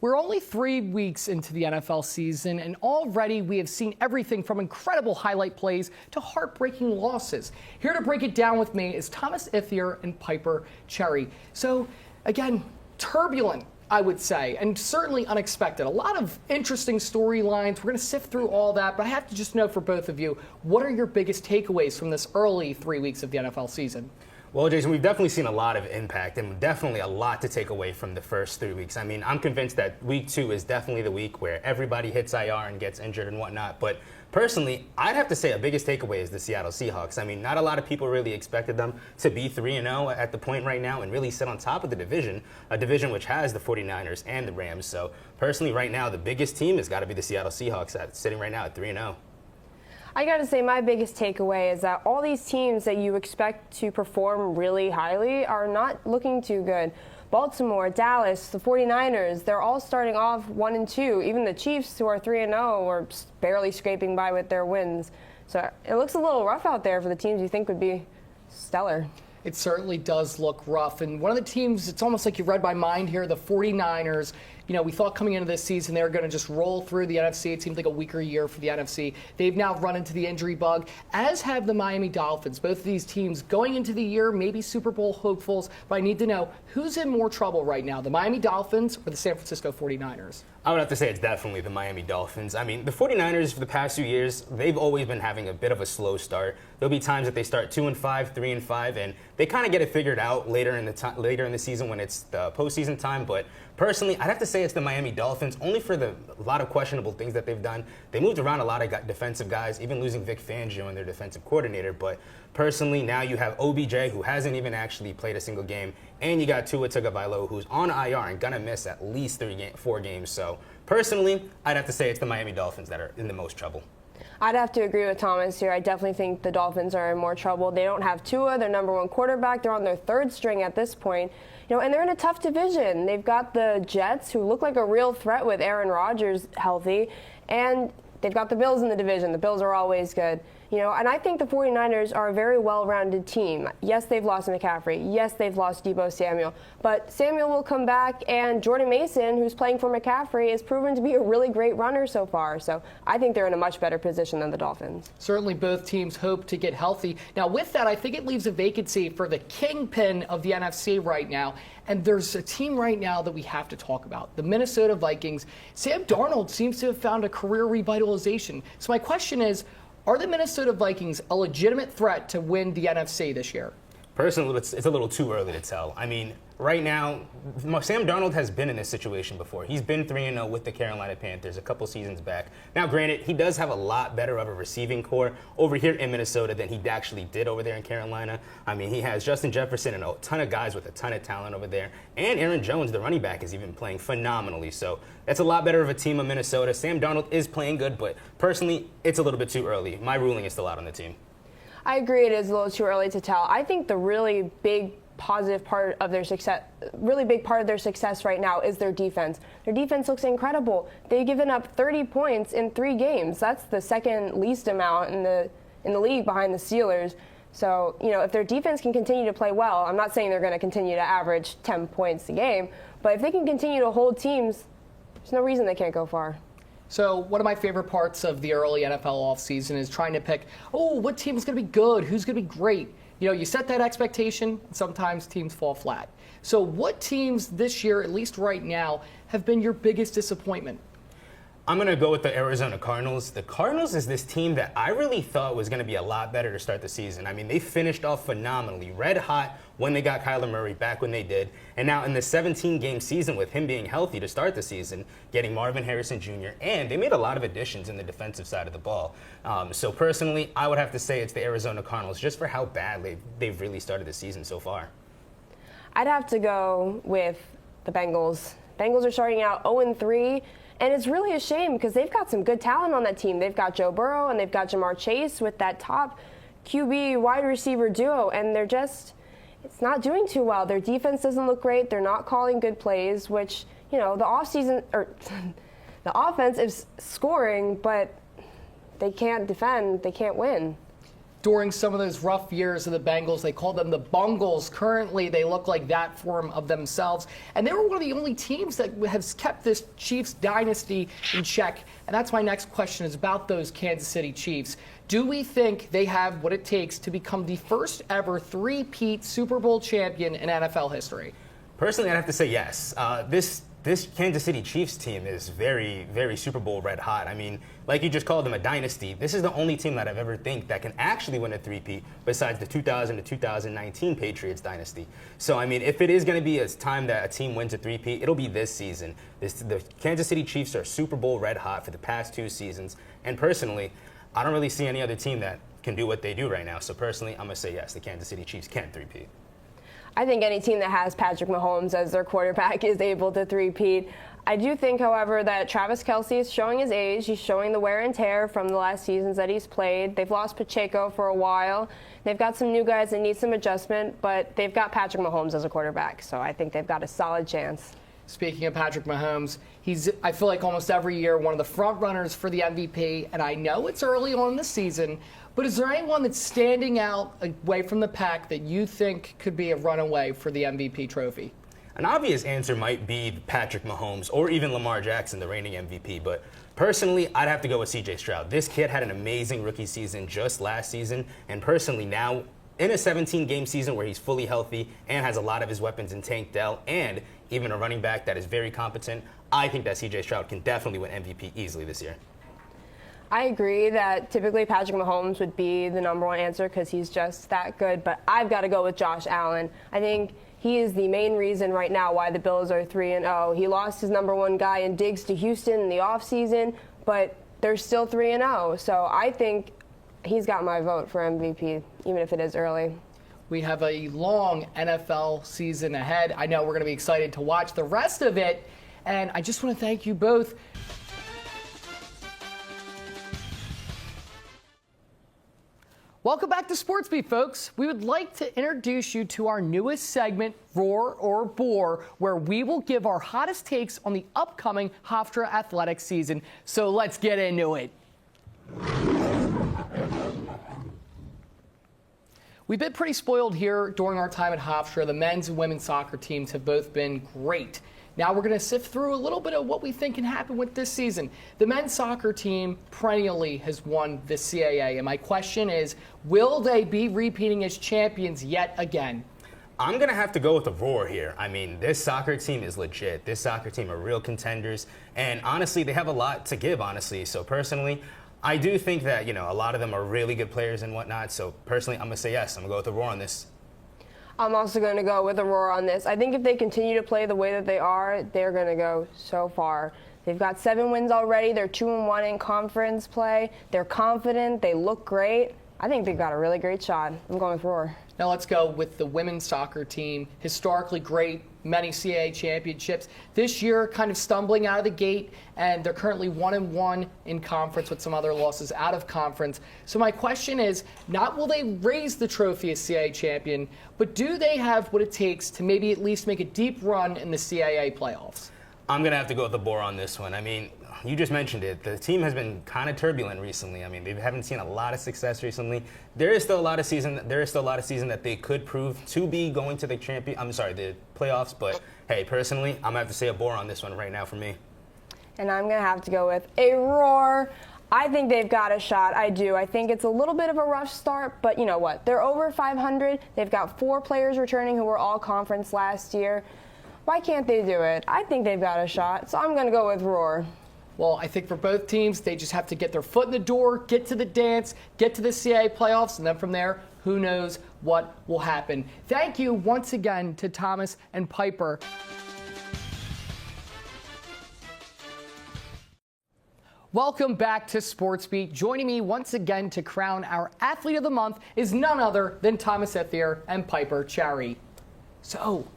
We're only 3 weeks into the NFL season, and already we have seen everything from incredible highlight plays to heartbreaking losses. Here to break it down with me is Thomas Ithier and Piper Cherry. So, again, turbulent, I would say, and certainly unexpected. A lot of interesting storylines. We're going to sift through all that, but I have to just know for both of you, what are your biggest takeaways from this early 3 weeks of the NFL season? Well, Jason, we've definitely seen a lot of impact and definitely a lot to take away from the first 3 weeks. I mean, I'm convinced that week 2 is definitely the week where everybody hits IR and gets injured and whatnot. But personally, I'd have to say a biggest takeaway is the Seattle Seahawks. I mean, not a lot of people really expected them to be 3-0 at the point right now and really sit on top of the division, a division which has the 49ers and the Rams. So personally, right now, the biggest team has got to be the Seattle Seahawks sitting right now at 3-0. I got to say my biggest takeaway is that all these teams that you expect to perform really highly are not looking too good. Baltimore, Dallas, the 49ers, they're all starting off 1-2. Even the Chiefs, who are 3-0, are barely scraping by with their wins. So it looks a little rough out there for the teams you think would be stellar. It certainly does look rough. And one of the teams, it's almost like you read my mind here, the 49ers. You know, we thought coming into this season they were going to just roll through the NFC. It seemed like a weaker year for the NFC. They've now run into the injury bug, as have the Miami Dolphins. Both of these teams going into the year, maybe Super Bowl hopefuls, but I need to know, who's in more trouble right now, the Miami Dolphins or the San Francisco 49ers? I would have to say it's definitely the Miami Dolphins. I mean, the 49ers for the past few years, they've always been having a bit of a slow start. There'll be times that they start 2-5, 3-5, and they kind of get it figured out later in the season when it's the postseason time. But personally, I'd have to say it's the Miami Dolphins, only for a lot of questionable things that they've done. They moved around a lot of defensive guys, even losing Vic Fangio and their defensive coordinator. But personally, now you have OBJ, who hasn't even actually played a single game, and you got Tua Tagovailoa, who's on IR and gonna miss at least 4 games. So personally, I'd have to say it's the Miami Dolphins that are in the most trouble. I'd have to agree with Thomas here. I definitely think the Dolphins are in more trouble. They don't have Tua, their number 1 quarterback. They're on their 3rd string at this point. You know, and they're in a tough division. They've got the Jets, who look like a real threat with Aaron Rodgers healthy, and they've got the Bills in the division. The Bills are always good. You know, and I think the 49ers are a very well-rounded team. Yes, they've lost McCaffrey. Yes, they've lost Deebo Samuel. But Samuel will come back, and Jordan Mason, who's playing for McCaffrey, has proven to be a really great runner so far. So I think they're in a much better position than the Dolphins. Certainly both teams hope to get healthy. Now, with that, I think it leaves a vacancy for the kingpin of the NFC right now. And there's a team right now that we have to talk about, the Minnesota Vikings. Sam Darnold seems to have found a career revitalization. So my question is, are the Minnesota Vikings a legitimate threat to win the NFC this year? Personally, it's a little too early to tell. I mean, right now, Sam Darnold has been in this situation before. He's been 3-0 with the Carolina Panthers a couple seasons back. Now, granted, he does have a lot better of a receiving core over here in Minnesota than he actually did over there in Carolina. I mean, he has Justin Jefferson and a ton of guys with a ton of talent over there. And Aaron Jones, the running back, is even playing phenomenally. So that's a lot better of a team of Minnesota. Sam Darnold is playing good, but personally, it's a little bit too early. My ruling is still out on the team. I agree it is a little too early to tell. I think the really big positive part of their success, right now is their defense. Their defense looks incredible. They've given up 30 points in 3 games. That's the second least amount in the league behind the Steelers. So, you know, if their defense can continue to play well, I'm not saying they're going to continue to average 10 points a game, but if they can continue to hold teams, there's no reason they can't go far. So one of my favorite parts of the early NFL offseason is trying to pick, what team is going to be good, who's going to be great. You know, you set that expectation, and sometimes teams fall flat. So what teams this year, at least right now, have been your biggest disappointment? I'm going to go with the Arizona Cardinals. The Cardinals is this team that I really thought was going to be a lot better to start the season. I mean, they finished off phenomenally, red hot when they got Kyler Murray back when they did. And now in the 17-game season with him being healthy to start the season, getting Marvin Harrison Jr., and they made a lot of additions in the defensive side of the ball. So personally, I would have to say it's the Arizona Cardinals just for how bad they've really started the season so far. I'd have to go with the Bengals. Bengals are starting out 0-3. And it's really a shame because they've got some good talent on that team. They've got Joe Burrow and they've got Jamar Chase with that top QB wide receiver duo. And it's not doing too well. Their defense doesn't look great. They're not calling good plays, which, you know, the offense is scoring, but they can't defend. They can't win. during some of those rough years of the Bengals. They called them the Bungles. Currently, they look like that form of themselves. And they were one of the only teams that has kept this Chiefs dynasty in check. And that's my next question, is about those Kansas City Chiefs. Do we think they have what it takes to become the first ever three-peat Super Bowl champion in NFL history? Personally, I'd have to say yes. This Kansas City Chiefs team is very, very Super Bowl red hot. I mean, like you just called them a dynasty. This is the only team that I've ever think that can actually win a three-peat besides the 2000 to 2019 Patriots dynasty. So, I mean, if it is going to be a time that a team wins a three-peat, it'll be this season. The Kansas City Chiefs are Super Bowl red hot for the past 2 seasons. And personally, I don't really see any other team that can do what they do right now. So personally, I'm going to say yes, the Kansas City Chiefs can three-peat. I think any team that has Patrick Mahomes as their quarterback is able to three-peat. I do think, however, that Travis Kelce is showing his age. He's showing the wear and tear from the last seasons that he's played. They've lost Pacheco for a while. They've got some new guys that need some adjustment, but they've got Patrick Mahomes as a quarterback, so I think they've got a solid chance. Speaking of Patrick Mahomes, he's, I feel like almost every year, one of the front runners for the MVP, and I know it's early on in the season, but is there anyone that's standing out away from the pack that you think could be a runaway for the MVP trophy? An obvious answer might be Patrick Mahomes or even Lamar Jackson, the reigning MVP, but personally, I'd have to go with CJ Stroud. This kid had an amazing rookie season just last season, and personally now, in a 17-game season where he's fully healthy and has a lot of his weapons in Tank Dell and even a running back that is very competent, I think that CJ Stroud can definitely win MVP easily this year. I agree that typically Patrick Mahomes would be the number one answer because he's just that good, but I've got to go with Josh Allen. I think he is the main reason right now why the Bills are 3-0. He lost his number one guy in Diggs to Houston in the offseason, but they're still 3-0. So I think he's got my vote for MVP, even if it is early. We have a long NFL season ahead. I know we're going to be excited to watch the rest of it, and I just want to thank you both. Welcome back to Sports Beat, folks. We would like to introduce you to our newest segment, Roar or Bore, where we will give our hottest takes on the upcoming Hofstra athletics season. So let's get into it. We've been pretty spoiled here during our time at Hofstra. The men's and women's soccer teams have both been great. Now we're going to sift through a little bit of what we think can happen with this season. The men's soccer team perennially has won the CAA, and my question is, will they be repeating as champions yet again? I'm going to have to go with the Roar here. I mean, this soccer team is legit. This soccer team are real contenders, and honestly, they have a lot to give, honestly. So personally, I do think that, you know, a lot of them are really good players and whatnot. So personally, I'm going to say yes. I'm going to go with the Roar on this. I'm also going to go with a Roar on this. I think if they continue to play the way that they are, they're going to go so far. They've got 7 wins already. They're 2-1 in conference play. They're confident. They look great. I think they've got a really great shot. I'm going with Roar. Now let's go with the women's soccer team. Historically great, many CAA championships. This year, kind of stumbling out of the gate, and they're currently 1-1 in conference with some other losses out of conference. So my question is, not will they raise the trophy as CAA champion, but do they have what it takes to maybe at least make a deep run in the CAA playoffs? I'm going to have to go with the Boar on this one. I mean, you just mentioned it. The team has been kind of turbulent recently. I mean, they haven't seen a lot of success recently. There is still a lot of season that they could prove to be going to the the playoffs. But hey, personally, I'm going to have to say a Boar on this one right now for me. And I'm going to have to go with a Roar. I think they've got a shot. I do. I think it's a little bit of a rough start, but you know what? They're over 500. They've got 4 players returning who were all conference last year. Why can't they do it? I think they've got a shot, so I'm going to go with Roar. Well, I think for both teams, they just have to get their foot in the door, get to the dance, get to the CAA playoffs, and then from there, who knows what will happen. Thank you once again to Thomas and Piper. Welcome back to Sports Beat. Joining me once again to crown our Athlete of the Month is none other than Thomas Ithier and Piper Cherry. So,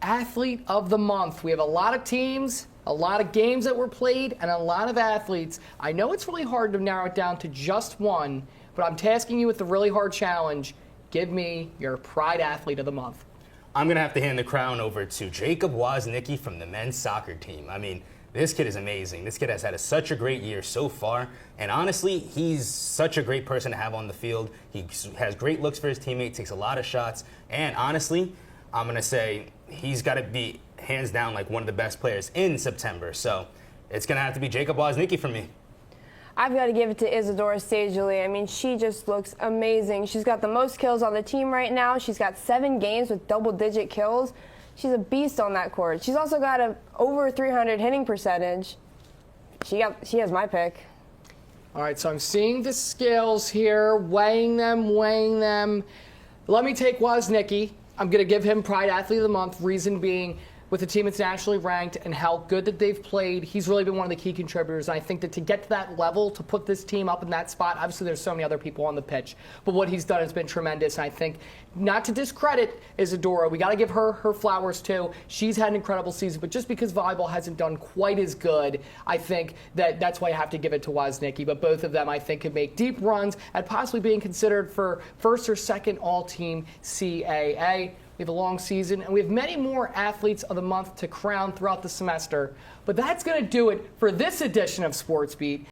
Athlete of the Month. We have a lot of teams, a lot of games that were played, and a lot of athletes. I know it's really hard to narrow it down to just one, but I'm tasking you with a really hard challenge. Give me your Pride Athlete of the Month. I'm going to have to hand the crown over to Jacob Woznicki from the men's soccer team. I mean, This kid is amazing. This kid has had such a great year so far. And honestly, he's such a great person to have on the field. He has great looks for his teammate, takes a lot of shots. And honestly, I'm going to say he's got to be hands down like one of the best players in September. So it's going to have to be Jacob Wozniacki for me. I've got to give it to Isadora Stagely. I mean, she just looks amazing. She's got the most kills on the team right now. She's got 7 games with double-digit kills. She's a beast on that court. She's also got a over 300 hitting percentage. She has my pick. All right, so I'm seeing the scales here, weighing them. Let me take Wozniacki. I'm going to give him Pride Athlete of the Month, reason being with a team that's nationally ranked and how good that they've played. He's really been one of the key contributors. And I think that to get to that level, to put this team up in that spot, obviously there's so many other people on the pitch, but what he's done has been tremendous. And I think, not to discredit Isadora, we got to give her her flowers too. She's had an incredible season, but just because volleyball hasn't done quite as good, I think that's why you have to give it to Wozniacki. But both of them, I think, could make deep runs at possibly being considered for first or second all-team CAA. We have a long season, and we have many more athletes of the month to crown throughout the semester. But that's going to do it for this edition of Sports Beat.